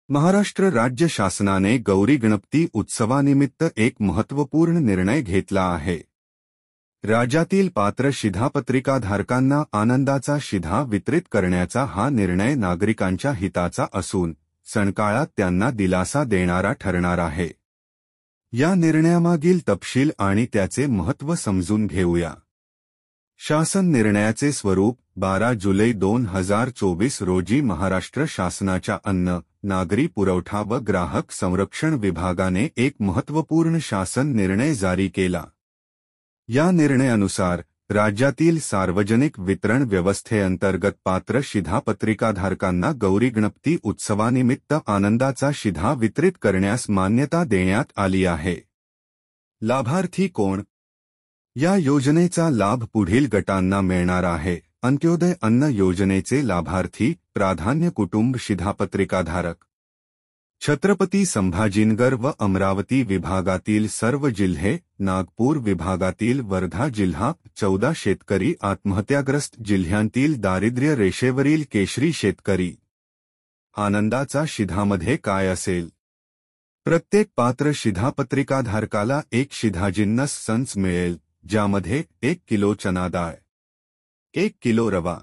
महाराष्ट्र राज्य शासनाने गौरी गणपती उत्सवानिमित्त एक महत्त्वपूर्ण निर्णय घेतला आहे। राज्यातील पात्र शिधापत्रिकाधारकांना आनंदाचा शिधा वितरित करण्याचा हा निर्णय नागरिकांच्या हिताचा असून सणकाळात त्यांना दिलासा देणारा ठरणार आहे। या निर्णयामागील तपशील आणि त्याचे महत्त्व समजून घेऊया। शासन निर्णयाचे स्वरूप 12 जुलै 2024 रोजी महाराष्ट्र शासनाच्या अन्न, नागरी पुरवठा व ग्राहक संरक्षण विभागाने एक महत्त्वपूर्ण शासन निर्णय जारी केला। या निर्णयानुसार राज्यातील सार्वजनिक वितरण व्यवस्थेअंतर्गत पात्र शिधापत्रिकाधारकांना गौरी गणपती उत्सवानिमित्त आनंदाचा शिधा वितरित करण्यास मान्यता देण्यात आली आहे। लाभार्थी कोण? या योजनेचा लाभ पुढील गटांना मिळणार आहे। अंत्योदय अन्न योजनेचे लाभार्थी, प्राधान्य कुटुंब शिधापत्रिकाधारक। छत्रपती संभाजीनगर व अमरावती विभागातील सर्व जिल्हे, नागपूर विभागातील वर्धा जिल्हा, 14 शेतकरी आत्महत्याग्रस्त जिल्ह्यांतील दारिद्र्य रेषेवरील केशरी शेतकरी। आनंदाचा शिधामध्ये काय असेल? प्रत्येक पात्र शिधापत्रिकाधारकाला एक शिधाजिन्नस संच मिळेल, ज्यामध्ये 1 किलो चना डाळ, 1 किलो रवा,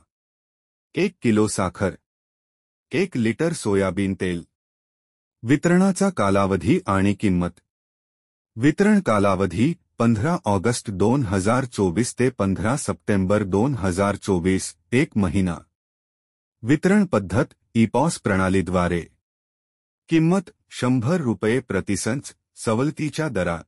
1 किलो साखर, 1 लिटर सोयाबीन तेल। वितरणाचा कालावधी आणि किंमत। वितरण कालावधी 15 ऑगस्ट 2024 ते 15 सप्टेंबर 2024, 1 महिना। वितरण पद्धत ई-पॉस प्रणालीद्वारे। किंमत 100 रुपये प्रतिसंच, सवलतीच्या दरात।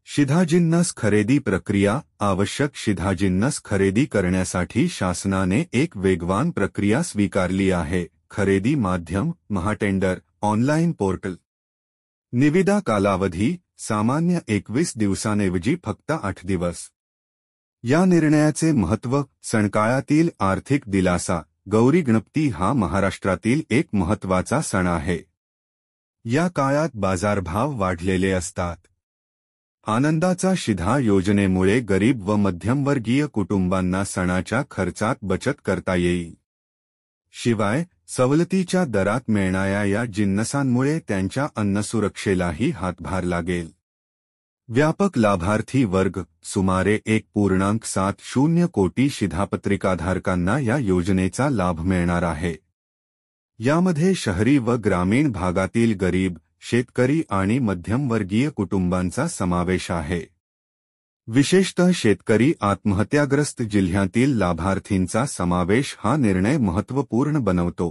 शिधाजिन्नस खरेदी प्रक्रिया। आवश्यक शिधाजिन्नस खरेदी करण्यासाठी शासनाने एक वेगवान प्रक्रिया स्वीकारली आहे। खरेदी माध्यम महाटेंडर, ऑनलाईन पोर्टल। निविदा कालावधी सामान्य 21 दिवसांऐवजी फक्त 8 दिवस। या निर्णयाचे महत्त्व। सणकाळातील आर्थिक दिलासा। गौरी गणपती हा महाराष्ट्रातील एक महत्त्वाचा सण आहे। या काळात बाजारभाव वाढलेले असतात। आनंदाचा शिधा योजनेमुळे गरीब व मध्यमवर्गीय कुटुंबांना सणाच्या खर्चात बचत करता येईल। शिवाय सवलतीच्या दरात मिळणाऱ्या या जिन्नसांमुळे त्यांच्या अन्नसुरक्षेलाही हातभार लागेल। व्यापक लाभार्थी वर्ग। सुमारे 1.70 कोटी शिधापत्रिकाधारकांना या योजनेचा लाभ मिळणार आहे। यामध्ये शहरी व ग्रामीण भागातील गरीब, शेतकरी आणि मध्यमवर्गीय कुटुंबांचा समावेश आहे। विशेषतः शेतकरी आत्महत्याग्रस्त जिल्ह्यातील लाभार्थींचा समावेश हा निर्णय महत्त्वपूर्ण बनवतो।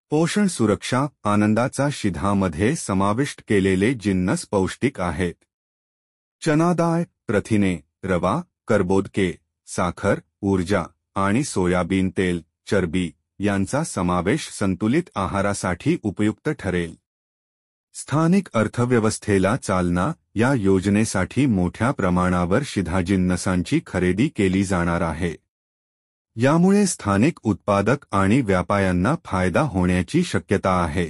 पोषण सुरक्षा। आनंदाचा शिधामध्ये समाविष्ट केलेले जिन्नस पौष्टिक आहेत। चना डाळ, प्रथिने, रवा, कर्बोदके, साखर, ऊर्जा आणि सोयाबीन तेल, चरबी यांचा समावेश संतुलित आहारासाठी उपयुक्त ठरेल। स्थानिक अर्थव्यवस्थेला चालना। या योजनेसाठी मोठ्या प्रमाणावर शिधाजिन्नसांची खरेदी केली जाणार आहे। यामुळे स्थानिक उत्पादक आणि व्यापाऱ्यांना फायदा होण्याची शक्यता आहे।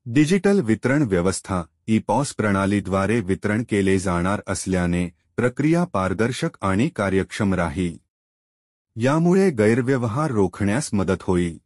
डिजिटल वितरण व्यवस्था। ई-पॉस प्रणालीद्वारे वितरण केले जाणार असल्याने प्रक्रिया पारदर्शक आणि कार्यक्षम राहील। यामुळे गैरव्यवहार रोखण्यास मदत होईल।